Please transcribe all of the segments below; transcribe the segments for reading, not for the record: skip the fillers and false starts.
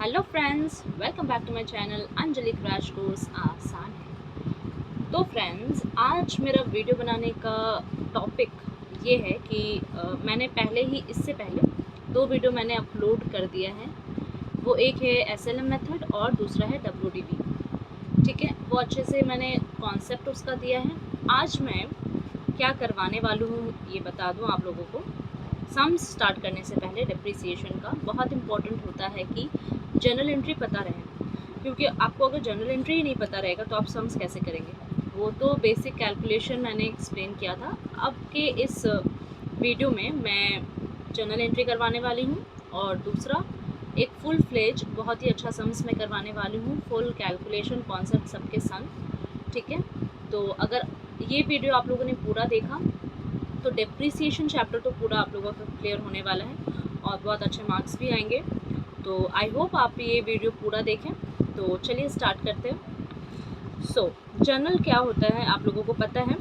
Hello friends, welcome back to my channel Anjali crash course आसान है। तो फ्रेंड्स, आज मेरा वीडियो बनाने का टॉपिक ये है कि मैंने इससे पहले दो वीडियो मैंने अपलोड कर दिया है। वो एक है एसएलएम मेथड और दूसरा है डब्ल्यूडीबी। ठीक है, वो अच्छे से मैंने कॉन्सेप्ट उसका दिया है। आज मैं क्या करवाने वाली हूँ ये बता दूँ आप लोगों को। सम्स स्टार्ट करने से पहले डिप्रिसिएशन का बहुत इम्पोर्टेंट होता है कि जर्नल एंट्री पता रहे, क्योंकि आपको अगर जर्नल एंट्री ही नहीं पता रहेगा तो आप सम्स कैसे करेंगे। वो तो बेसिक कैलकुलेशन मैंने एक्सप्लेन किया था। अब के इस वीडियो में मैं जर्नल एंट्री करवाने वाली हूँ और दूसरा एक फुल फ्लेज बहुत ही अच्छा सम्स मैं करवाने वाली हूँ, फुल कैलकुलेशन कॉन्सेप्ट सबके संग। ठीक है, तो अगर ये वीडियो आप लोगों ने पूरा देखा तो डेप्रिसिएशन चैप्टर तो पूरा आप लोगों का क्लियर होने वाला है और बहुत अच्छे मार्क्स भी आएंगे। तो आई होप आप ये वीडियो पूरा देखें। तो चलिए स्टार्ट करते हैं। जर्नल क्या होता है आप लोगों को पता है।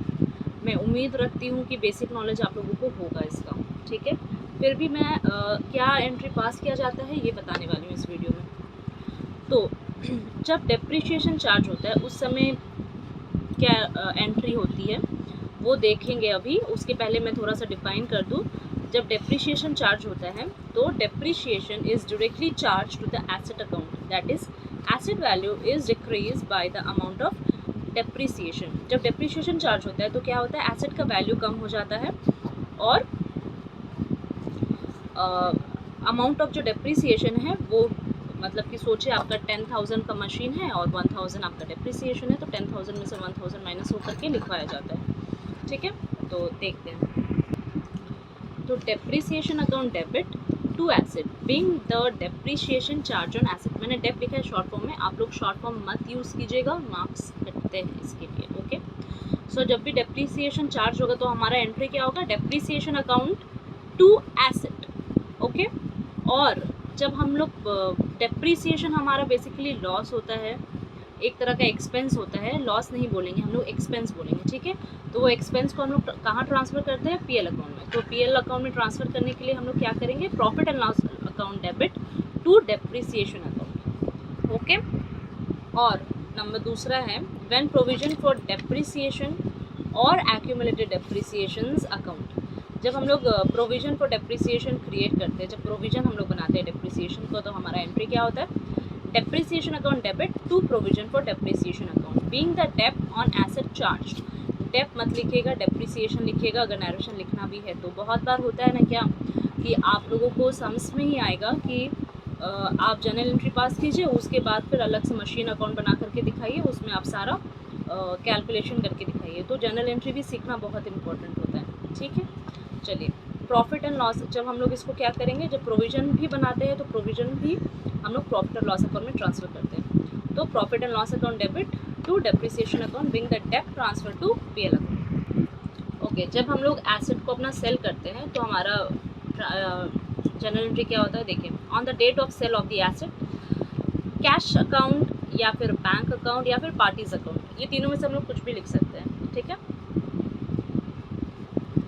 मैं उम्मीद रखती हूँ कि बेसिक नॉलेज आप लोगों को होगा इसका। ठीक है, फिर भी मैं क्या एंट्री पास किया जाता है ये बताने वाली हूँ इस वीडियो में। तो जब डेप्रिसिएशन चार्ज होता है उस समय क्या एंट्री होती है वो देखेंगे अभी। उसके पहले मैं थोड़ा सा डिफाइन कर दूँ। जब डेप्रिसिएशन चार्ज होता है तो depreciation is directly charge to the asset account, that is asset value is decrease by the amount of depreciation. जब डेप्रिसिएशन चार्ज होता है तो क्या होता है, एसेट का वैल्यू कम हो जाता है और अमाउंट ऑफ जो डेप्रिसिएशन है वो मतलब कि सोचिए आपका 10,000 का मशीन है और 1,000 आपका डेप्रिसिएशन है, तो 10,000 में से 1,000 माइनस होकर के लिखवाया जाता है। ठीक है, तो देखते हैं। तो depreciation account debit to asset being the depreciation charge on asset. मैंने डेप लिखा है शॉर्ट फॉर्म में, आप लोग शॉर्ट फॉर्म मत यूज़ कीजिएगा, मार्क्स कटते हैं इसके लिए। ओके, सो जब भी डेप्रिसिएशन चार्ज होगा तो हमारा एंट्री क्या होगा, depreciation account to asset. Okay, और जब हम लोग डेप्रिसिएशन हमारा बेसिकली लॉस होता है, एक तरह का एक्सपेंस होता है। लॉस नहीं बोलेंगे हम लोग, एक्सपेंस बोलेंगे। ठीक है, तो वो एक्सपेंस को हम लोग कहाँ ट्रांसफ़र करते हैं, पीएल अकाउंट में। तो पीएल अकाउंट में ट्रांसफ़र करने के लिए हम लोग क्या करेंगे, profit and loss account debit to depreciation account. Okay, और नंबर दूसरा है व्हेन प्रोविजन फॉर डेप्रिसिएशन और एक्यूमुलेटेड डेप्रिसिएशंस अकाउंट। जब हम लोग प्रोविजन फॉर डेप्रिसिएशन क्रिएट करते हैं, जब प्रोविजन हम लोग बनाते हैं डेप्रिसिएशन को, तो हमारा एंट्री क्या होता है, depreciation account debit to provision for depreciation account being the dep on asset charge. Dep मत लिखिएगा, डेप्रिसिएशन लिखिएगा। अगर नरेशन लिखना भी है तो बहुत बार होता है ना क्या कि आप लोगों को समझ में ही आएगा कि आप जर्नल एंट्री पास कीजिए, उसके बाद फिर अलग से मशीन अकाउंट बना करके दिखाइए, उसमें आप सारा कैलकुलेशन करके दिखाइए। तो जर्नल एंट्री भी सीखना बहुत इंपॉर्टेंट होता है। ठीक है, चलिए प्रॉफिट एंड लॉस, जब हम लोग इसको क्या करेंगे, जब प्रोविजन भी बनाते हैं तो प्रोविजन भी हम लोग प्रॉफिट एंड लॉस अकाउंट में ट्रांसफ़र करते हैं। तो profit and loss account debit to depreciation account being the dep transfer to PL account. Okay, जब हम लोग एसेट को अपना सेल करते हैं तो हमारा जनरल एंट्री क्या होता है, देखिए on the date of sale of the asset, cash account या फिर बैंक अकाउंट या फिर पार्टीज अकाउंट, ये तीनों में से हम लोग कुछ भी लिख सकते हैं। ठीक है,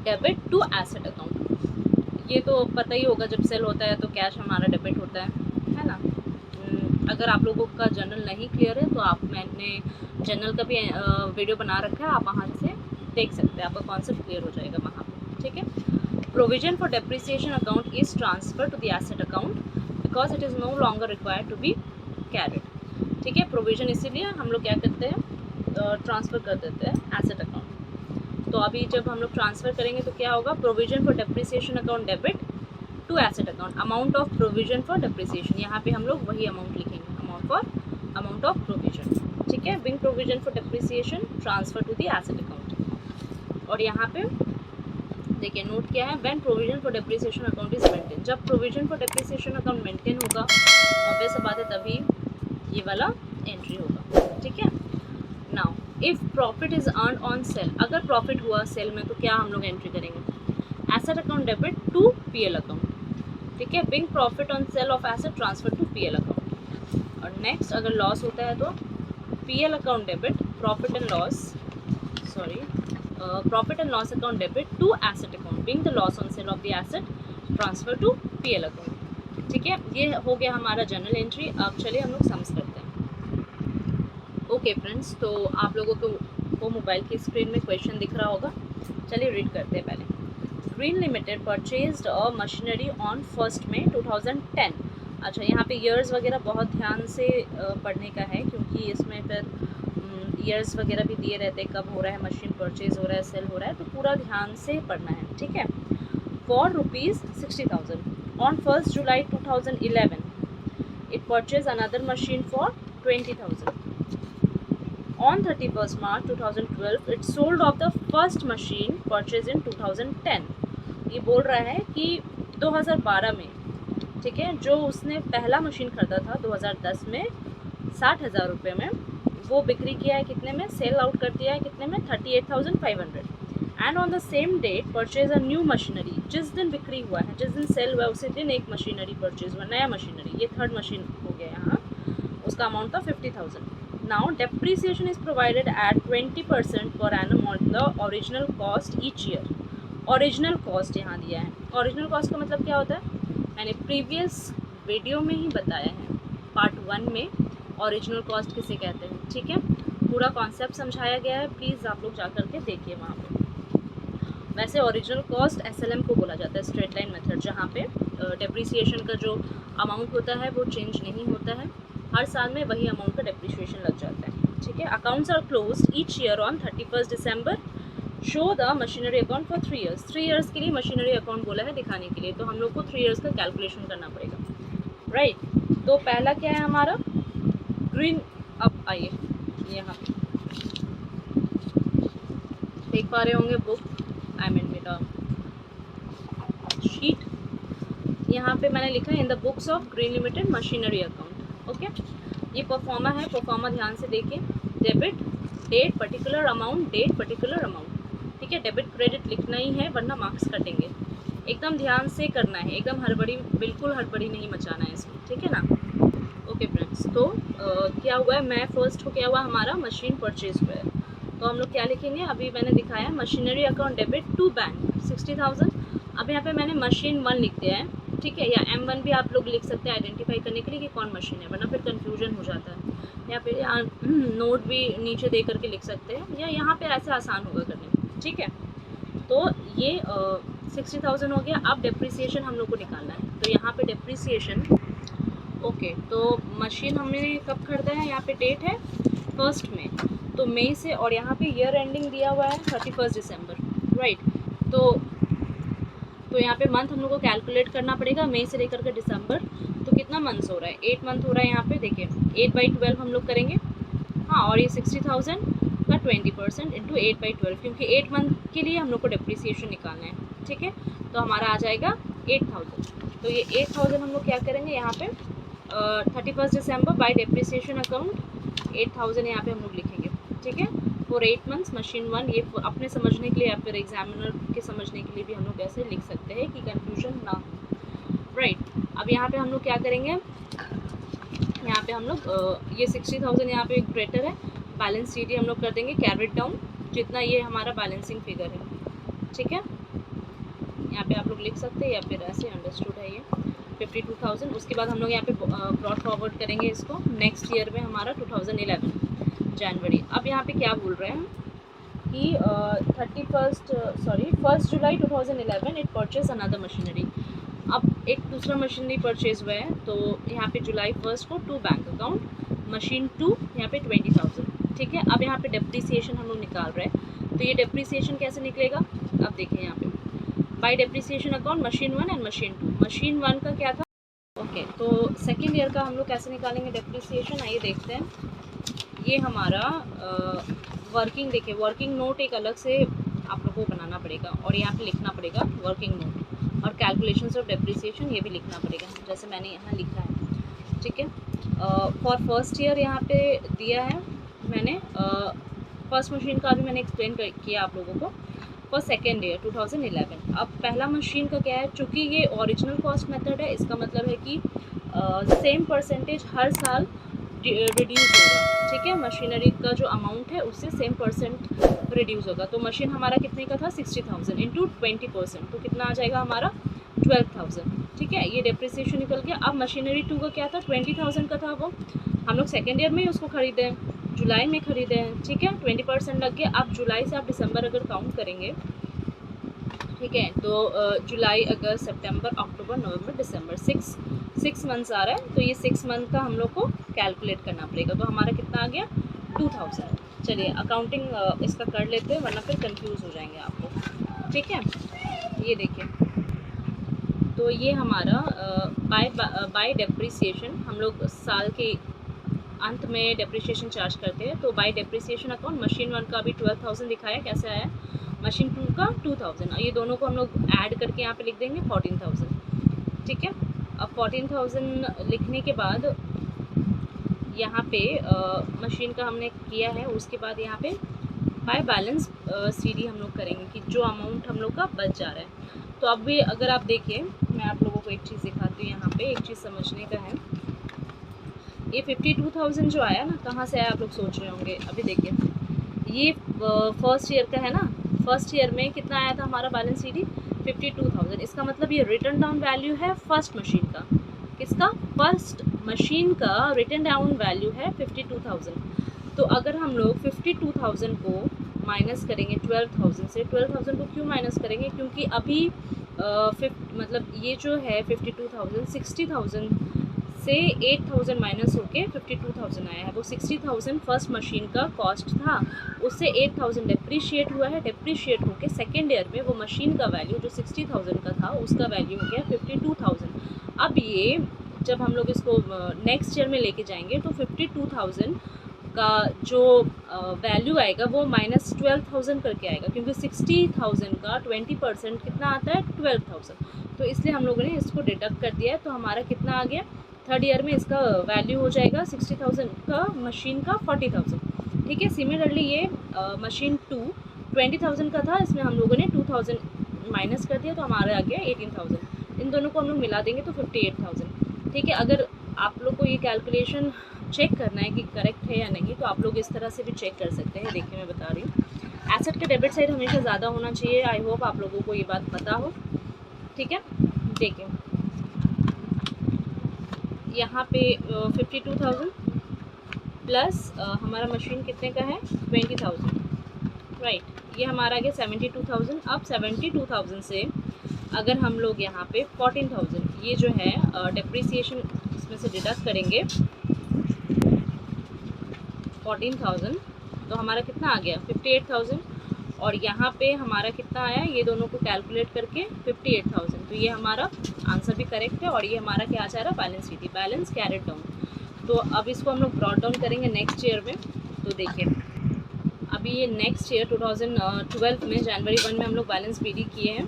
डेबिट टू एसेट अकाउंट, ये तो पता ही होगा, जब सेल होता है तो कैश हमारा डेबिट होता है ना। अगर आप लोगों का जर्नल नहीं क्लियर है तो मैंने जर्नल का भी वीडियो बना रखा है, आप वहाँ से देख सकते हैं, आपका कॉन्सेप्ट क्लियर हो जाएगा वहाँ पे। ठीक है, provision for depreciation account is transfer to the asset account because it is no longer required to be carried. ठीक है, प्रोविजन इसीलिए हम लोग क्या करते हैं, ट्रांसफ़र कर देते हैं एसेट अकाउंट। तो अभी जब हम लोग ट्रांसफ़र करेंगे तो क्या होगा, provision for depreciation account debit to asset account, amount of provision for depreciation, यहाँ पे हम लोग वही अमाउंट लिखेंगे, अमाउंट ऑफ प्रोविजन। ठीक है, being provision for depreciation transfer to the asset account. और यहाँ पे देखिए नोट क्या है, when provision for depreciation account is maintain. जब provision for depreciation account maintain होगा ऑब्वियस सी बात है तभी ये वाला एंट्री होगा। ठीक है, now if profit is earn on sale, अगर प्रॉफिट हुआ सेल में तो क्या हम लोग एंट्री करेंगे, asset account debit to PL account. ठीक है, being profit on sale of asset transfer to PL account. और नेक्स्ट अगर लॉस होता है तो PL account debit profit and loss account debit to asset account being the loss on sale of the asset transfer to PL account. ठीक है, ये हो गया हमारा जर्नल एंट्री। अब चलिए हम लोग सम्स करते हैं। ओके फ्रेंड्स, तो आप लोगों को मोबाइल की स्क्रीन में क्वेश्चन दिख रहा होगा। चलिए रीड करते हैं पहले। Green limited purchased a machinery on 1 मई 2010। अच्छा, यहाँ पे ईयर्स वगैरह बहुत ध्यान से पढ़ने का है, क्योंकि इसमें फिर ईयर्स वगैरह भी दिए रहते हैं, कब हो रहा है मशीन परचेज हो रहा है, सेल हो रहा है, तो पूरा ध्यान से पढ़ना है, ठीक है। For ₹60,000 on 1st July 2011 it purchased another machine for 20,000. On 31st March 2012 it sold off the first machine purchased in 2010. ये बोल रहा है कि 2012 में, ठीक है, जो उसने पहला मशीन खरीदा था 2010 में 60,000 रुपये में, वो बिक्री किया है कितने में, सेल आउट कर दिया है कितने में, 38,500। And on the same date purchase a new machinery, जिस दिन बिक्री हुआ है, जिस दिन सेल हुआ है उसी दिन एक मशीनरी परचेज हुआ, नया मशीनरी, ये थर्ड मशीन हो गया यहाँ, उसका अमाउंट था 50,000। Now depreciation is provided eight 20% per annum on the original cost each year. Original cost यहाँ दिया है। ओरिजिनल कॉस्ट का मतलब क्या होता है, मैंने प्रीवियस वीडियो में ही बताया है, पार्ट 1 में ओरिजिनल कॉस्ट किसे कहते हैं, ठीक है, पूरा कॉन्सेप्ट समझाया गया है, प्लीज़ आप लोग जा करके देखिए वहाँ पे। वैसे ओरिजिनल कॉस्ट एसएलएम को बोला जाता है, स्ट्रेट लाइन मेथड, जहाँ पे डेप्रीसिएशन का जो अमाउंट होता है वो चेंज नहीं होता है, हर साल में वही अमाउंट का डेप्रीसिएशन लग जाता है, ठीक है। Accounts are closed each year on 31 December. Show the machinery account for 3 years. 3 years के लिए मशीनरी अकाउंट बोला है दिखाने के लिए, तो हम लोग को 3 ईयर्स का कैलकुलेशन करना पड़ेगा, राइट। तो पहला क्या है हमारा ग्रीन, अब आइए यहाँ पे देख पा रहे होंगे बुक, आई मीन मेरा शीट, यहाँ पे मैंने लिखा है in the books of Green Limited machinery account, okay. ये परफॉर्मा है, परफॉर्मा ध्यान से देखिए, debit date particular amount, date particular amount, ठीक है। डेबिट क्रेडिट लिखना ही है वरना मार्क्स कटेंगे, एकदम ध्यान से करना है, एकदम हड़बड़ी, बिल्कुल हड़बड़ी नहीं मचाना है इसमें, ठीक है ना। ओके फ्रेंड्स, तो क्या हुआ है, मैं फर्स्ट को क्या हुआ हमारा मशीन परचेज हुआ है, तो हम लोग क्या लिखेंगे, अभी मैंने दिखाया machinery account debit to bank 60,000। अब यहाँ पे मैंने मशीन 1 लिख दिया है, ठीक है, या M1 भी आप लोग लिख सकते हैं आइडेंटिफाई करने के लिए कि कौन मशीन है, वरना फिर कन्फ्यूजन हो जाता है। या फिर यहाँ नोट भी नीचे दे करके लिख सकते हैं, या यहाँ पे ऐसे आसान होगा करने में, ठीक है। तो ये 60,000 हो गया। अब डेप्रीसिएशन हम लोग को निकालना है, तो यहाँ पे डेप्रीसिएशन, ओके, तो मशीन हमने कब खरीदा है, यहाँ पे डेट है 1 मई, तो मई से, और यहाँ पे ईयर एंडिंग दिया हुआ है 31 दिसंबर, राइट। तो यहाँ पे मंथ हम लोग को कैलकुलेट करना पड़ेगा, मई से लेकर के दिसंबर, तो कितना मंथ्स हो रहा है, 8 मंथ हो रहा है। यहाँ पे देखिए 8/12 हम लोग करेंगे, हाँ, और ये 60,000 का 20% इंटू 8/12, क्योंकि 8 मंथ के लिए हम लोग को डेप्रीसिएशन निकालना है, ठीक है। तो हमारा आ जाएगा 8,000। तो ये 8,000 हम लोग क्या करेंगे यहाँ पे 31 दिसंबर बाय डेप्रीसिएशन अकाउंट 8,000 यहाँ पे हम लोग लिखेंगे, ठीक है। फॉर 8 मंथ्स मशीन 1, ये अपने समझने के लिए या फिर एग्जामिनर के समझने के लिए भी हम लोग ऐसे लिख सकते हैं कि कंफ्यूजन ना हो, राइट। अब यहाँ पे हम लोग क्या करेंगे, यहाँ पे हम लोग ये 60,000 यहाँ पे ग्रेटर है, बैलेंस शीट हम लोग कर देंगे कैरिड डाउन, जितना ये हमारा बैलेंसिंग फिगर है, ठीक है। यहाँ पे आप लोग लिख सकते हैं या फिर ऐसे अंडरस्टूड है ये 52,000। उसके बाद हम लोग यहाँ पे ब्रॉड फॉरवर्ड करेंगे इसको नेक्स्ट ईयर में हमारा 2011 जनवरी। अब यहाँ पे क्या बोल रहे हैं कि 1 जुलाई 2011 इट परचेज अनदर मशीनरी। अब एक दूसरा मशीनरी परचेज हुआ है, तो यहाँ पे जुलाई 1 को टू बैंक अकाउंट, मशीन 2 यहाँ पे 20,000, ठीक है। अब यहाँ पे डेप्रीसिएशन हम लोग निकाल रहे हैं, तो ये डेप्रीसिएशन कैसे निकलेगा, अब देखिए यहाँ पे by depreciation account machine 1 and machine 2। Machine 1 का क्या था, ओके, तो सेकेंड ईयर का हम लोग कैसे निकालेंगे डेप्रीसिएशन, आइए देखते हैं। ये हमारा वर्किंग, देखिए वर्किंग नोट एक अलग से आप लोगों को बनाना पड़ेगा, और यहाँ पे लिखना पड़ेगा वर्किंग नोट, और कैलकुलेशंस ऑफ डेप्रीसिएशन ये भी लिखना पड़ेगा, जैसे मैंने यहाँ लिखा है, ठीक है। फॉर फर्स्ट ईयर यहाँ पे दिया है मैंने, फर्स्ट मशीन का अभी मैंने एक्सप्लेन किया आप लोगों को। फॉर सेकेंड ईयर 2011, अब पहला मशीन का क्या है, चूँकि ये ओरिजिनल कॉस्ट मेथड है, इसका मतलब है कि सेम परसेंटेज हर साल रिड्यूस होगा, ठीक है। मशीनरी का जो अमाउंट है उससे सेम परसेंट रिड्यूस होगा। तो मशीन हमारा कितने का था 60,000 इंटू 20%, तो कितना आ जाएगा हमारा 12,000, ठीक है, ये डेप्रिसिएशन निकल गया। अब मशीनरी 2 का क्या था, 20,000 का था, वो हम लोग सेकेंड ईयर में ही उसको खरीदे हैं, जुलाई में खरीदे हैं, ठीक है, 20% लग गया। अब जुलाई से आप दिसंबर अगर काउंट करेंगे, ठीक है, तो जुलाई, अगस्त, सितंबर, अक्टूबर, नवंबर, दिसंबर, सिक्स मंथ्स आ रहा है, तो ये 6 मंथ का हम लोग को कैलकुलेट करना पड़ेगा। तो हमारा कितना आ गया, 2000। चलिए अकाउंटिंग इसका कर लेते हैं, वरना फिर कंफ्यूज हो जाएंगे आपको, ठीक है। ये देखिए, तो ये हमारा बाय डेप्रिसिएशन हम लोग साल के अंत में डेप्रिसिएशन चार्ज करते हैं। तो बाय डेप्रिसिएशन अकाउंट मशीन 1 का भी 12,000 दिखाया, कैसे आया, मशीन 2 का 2000, और ये दोनों को हम लोग ऐड करके यहाँ पे लिख देंगे 14,000, ठीक है। अब 14,000 लिखने के बाद यहाँ पे मशीन का हमने किया है, उसके बाद यहाँ पे बाय बैलेंस सीडी हम लोग करेंगे कि जो अमाउंट हम लोग का बच जा रहा है। तो अब भी अगर आप देखिए, मैं आप लोगों को एक चीज़ दिखाती हूँ, यहाँ पे एक चीज़ समझने का है। ये 52,000 जो आया ना, कहाँ से आया आप लोग सोच रहे होंगे। अभी देखिए, ये फर्स्ट ईयर का है ना, फर्स्ट ईयर में कितना आया था हमारा बैलेंस सीडी, 52,000। इसका मतलब ये रिटर्न डाउन वैल्यू है फर्स्ट मशीन का, किसका, फर्स्ट मशीन का रिटर्न डाउन वैल्यू है 52,000। तो अगर हम लोग 52,000 को माइनस करेंगे 12,000 से, 12,000 को क्यों माइनस करेंगे, क्योंकि अभी मतलब ये जो है 52,000, 60,000 से 8,000 माइनस होके 52,000 आया है। वो 60,000 फर्स्ट मशीन का कॉस्ट था, उससे 8,000 डेप्रीशिएट हुआ है, डेप्रीशिएट होके सेकेंड ईयर में वो मशीन का वैल्यू जो 60,000 का था उसका वैल्यू हो गया 52,000। अब ये जब हम लोग इसको नेक्स्ट ईयर में लेके जाएंगे तो 52,000 का जो वैल्यू आएगा वो माइनस 12,000 करके आएगा, क्योंकि 60,000 का 20% कितना आता है, 12,000। तो इसलिए हम लोगों ने इसको डिडक्ट कर दिया है। तो हमारा कितना आ गया, थर्ड ईयर में इसका वैल्यू हो जाएगा 60,000 का मशीन का 40,000, ठीक है। सिमिलरली ये मशीन 2 20,000 का था, इसमें हम लोगों ने 2,000 माइनस कर दिया, तो हमारा आ गया 18,000। इन दोनों को हम लोग मिला देंगे तो 58,000, ठीक है। अगर आप लोग को ये कैलकुलेशन चेक करना है कि करेक्ट है या नहीं, तो आप लोग इस तरह से भी चेक कर सकते हैं। देखिए मैं बता रही हूँ, एसेट का डेबिट साइड हमेशा ज़्यादा होना चाहिए। आई होप आप लोगों को ये बात पता हो, ठीक है। देखिए यहाँ पे 52,000 प्लस हमारा मशीन कितने का है, 20,000, राइट। ये हमारा गया 72,000। अब 72,000 से अगर हम लोग यहाँ पे 14,000 ये जो है डेप्रिसिएशन इसमें से डिडक्ट करेंगे 14,000, तो हमारा कितना आ गया, 58,000। और यहाँ पे हमारा कितना आया, ये दोनों को कैलकुलेट करके 58,000। तो ये हमारा आंसर भी करेक्ट है। और ये हमारा क्या जा रहा है, balance sheet, balance carried down. तो अब इसको हम लोग ब्रॉड डाउन करेंगे नेक्स्ट ईयर में। तो देखिए अभी ये नेक्स्ट ईयर 2012 में जनवरी 1 में हम लोग बैलेंस बीडी किए हैं।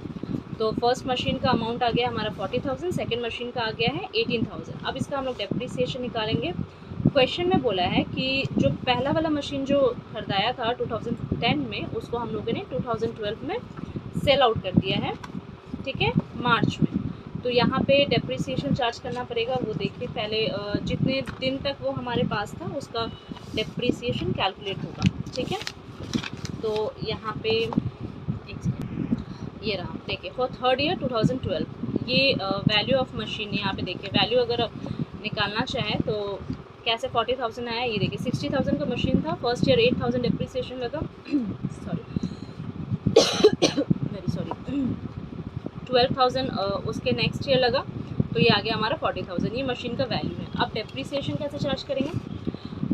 तो फर्स्ट मशीन का अमाउंट आ गया हमारा 40,000, सेकेंड मशीन का आ गया है 18,000। अब इसका हम लोग डेप्रिसिएशन निकालेंगे। क्वेश्चन में बोला है कि जो पहला वाला मशीन जो खरीदाया था 2010 में, उसको हम लोगों ने 2012 में सेल आउट कर दिया है, ठीक है, मार्च में। तो यहाँ पे डेप्रिसिएशन चार्ज करना पड़ेगा। वो देखिए पहले जितने दिन तक वो हमारे पास था उसका डेप्रिसिएशन कैलकुलेट होगा, ठीक है। तो यहाँ पे एक सेकेंड, ये रहा, देखिए फॉर थर्ड ईयर 2012 ये वैल्यू ऑफ मशीन, यहाँ पे देखिए वैल्यू अगर निकालना चाहें तो कैसे 40,000 आया, ये देखिए 60,000 का मशीन था, फर्स्ट ईयर 8,000 डेप्रिसिएशन लगा वेरी सॉरी 12,000 उसके नेक्स्ट ईयर लगा, तो ये आ गया हमारा 40,000। ये मशीन का वैल्यू है। अब डेप्रिसिएशन कैसे चार्ज करेंगे,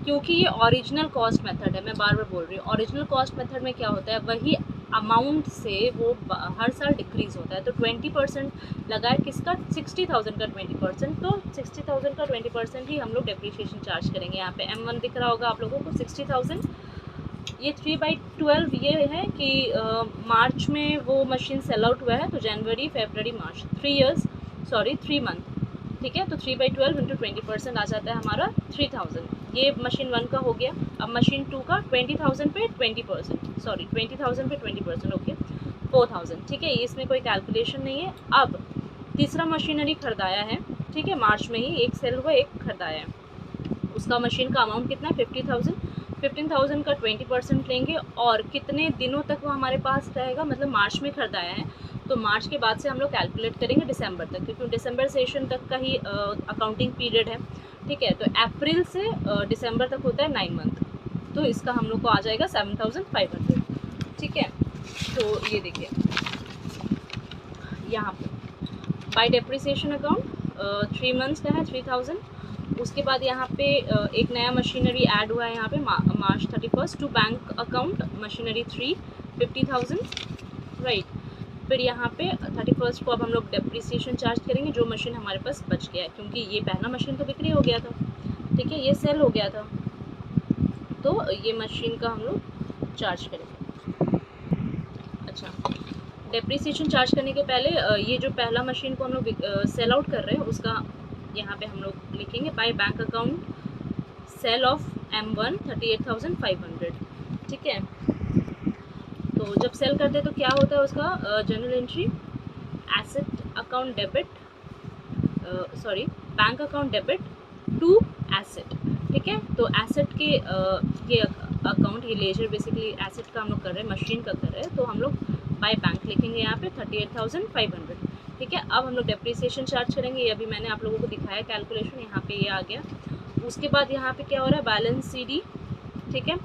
क्योंकि ये ओरिजिनल कॉस्ट मेथड है, मैं बार बार बोल रही हूँ। ओरिजिनल कॉस्ट मेथड में क्या होता है, वही अमाउंट से वो हर साल डिक्रीज़ होता है। तो 20% लगाए किसका, 60,000 का 20%, तो 60,000 का 20% ही हम लोग डेप्रिसिएशन चार्ज करेंगे। यहाँ पे M1 दिख रहा होगा आप लोगों को 60,000। ये 3/12 ये है कि मार्च में वो मशीन सेल आउट हुआ है, तो जनवरी फरवरी मार्च 3 मंथ, ठीक है। तो 3/12 इंटू 20% आ जाता है हमारा 3,000। ये मशीन 1 का हो गया। अब मशीन 2 का 20,000 पे 20%, सॉरी 20,000 पे 20%, ओके 4,000, ठीक है। इसमें कोई कैलकुलेशन नहीं है। अब तीसरा मशीनरी खरीदाया है, ठीक है, मार्च में ही एक सेल हुआ, एक खरीदाया है। उसका मशीन का अमाउंट कितना है, 50,000। 15,000 का 20% लेंगे और कितने दिनों तक वो हमारे पास रहेगा, मतलब मार्च में खरीदाया है तो मार्च के बाद से हम लोग कैलकुलेट करेंगे दिसंबर तक, क्योंकि दिसंबर सेशन तक का ही अकाउंटिंग पीरियड है। ठीक है, तो अप्रैल से दिसंबर तक होता है 9 मंथ, तो इसका हम लोग को आ जाएगा 7,500। ठीक है, तो ये देखिए यहाँ पे बाय डेप्रिसिएशन अकाउंट 3 मंथ्स का है 3,000। उसके बाद यहाँ पे एक नया मशीनरी ऐड हुआ है यहाँ पे March 31 to bank account machinery 3 50,000 right. फिर यहाँ पे 31 को अब हम लोग डेप्रिसिएशन चार्ज करेंगे जो मशीन हमारे पास बच गया है, क्योंकि ये पहला मशीन तो बिक्री हो गया था। ठीक है, ये सेल हो गया था, तो ये मशीन का हम लोग चार्ज करेंगे। अच्छा, डेप्रिसिएशन चार्ज करने के पहले ये जो पहला मशीन को हम लोग सेल आउट कर रहे हैं उसका यहाँ पे हम लोग लिखेंगे by bank account cell of M1 38,500। ठीक है, तो जब सेल करते हैं तो क्या होता है उसका general entry asset account debit sorry bank account debit to asset. ठीक है, तो एसेट के ये अकाउंट, ये लेजर बेसिकली एसेट का हम लोग कर रहे हैं, मशीन का कर रहे हैं, तो हम लोग बाय बैंक लिखेंगे यहाँ पे 38,500। ठीक है, अब हम लोग डेप्रिसिएशन चार्ज करेंगे, ये अभी मैंने आप लोगों को दिखाया कैलकुलेशन, यहाँ पे ये आ गया। उसके बाद यहाँ पे क्या हो रहा है, बैलेंस CD। ठीक है,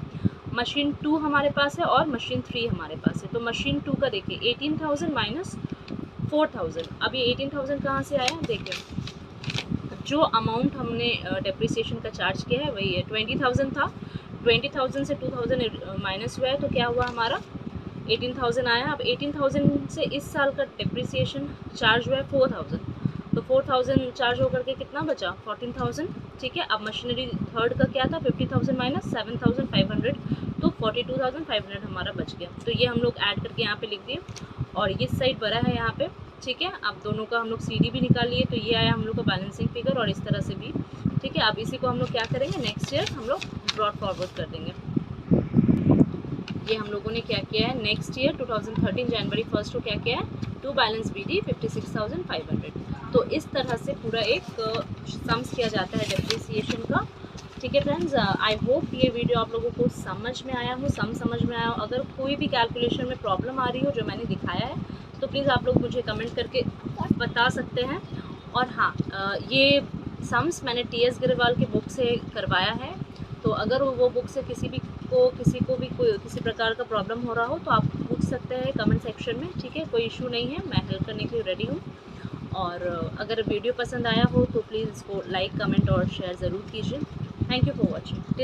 मशीन 2 हमारे पास है और मशीन 3 हमारे पास है, तो मशीन 2 का देखिए 18,000 माइनस 4,000। अब ये 18,000 कहाँ से आया, देखिए जो अमाउंट हमने डेप्रिसिएशन का चार्ज किया है वही है 20,000 था, 20,000 से 2,000 माइनस हुआ है तो क्या हुआ हमारा 18,000 आया। अब 18,000 से इस साल का डेप्रिसिएशन चार्ज हुआ है 4,000, तो 4,000 चार्ज होकर के कितना बचा 14,000। ठीक है, अब मशीनरी थर्ड का क्या था 50,000 माइनस 7,500, तो 42,500 हमारा बच गया। तो ये हम लोग ऐड करके यहाँ पे लिख दिए और ये साइड भरा है यहाँ पे। ठीक है, अब दोनों का हम लोग CD भी निकाल लिए, तो ये आया हम लोग का बैलेंसिंग फिगर और इस तरह से भी। ठीक है, अब इसी को हम लोग क्या करेंगे नेक्स्ट ईयर हम लोग ब्रॉड फॉरवर्ड कर देंगे। ये हम लोगों ने क्या किया है नेक्स्ट ईयर 2013 जनवरी 1 को क्या किया है टू बैलेंस BD 56,500। तो इस तरह से पूरा एक सम्स किया जाता है डेप्रिसिएशन का। ठीक है फ्रेंड्स, आई होप ये वीडियो आप लोगों को समझ में आया हो, समझ में आया हो। अगर कोई भी कैलकुलेशन में प्रॉब्लम आ रही हो जो मैंने दिखाया है तो प्लीज़ आप लोग मुझे कमेंट करके बता सकते हैं। और हाँ, ये सम्स मैंने TS गिरवाल के बुक से करवाया है, तो अगर वो बुक से किसी को भी कोई किसी प्रकार का प्रॉब्लम हो रहा हो तो आप पूछ सकते हैं कमेंट सेक्शन में। ठीक है, कोई इशू नहीं है, मैं हेल्प करने के लिए रेडी हूँ। और अगर वीडियो पसंद आया हो तो प्लीज़ इसको लाइक, कमेंट और शेयर ज़रूर कीजिए। Thank you for watching.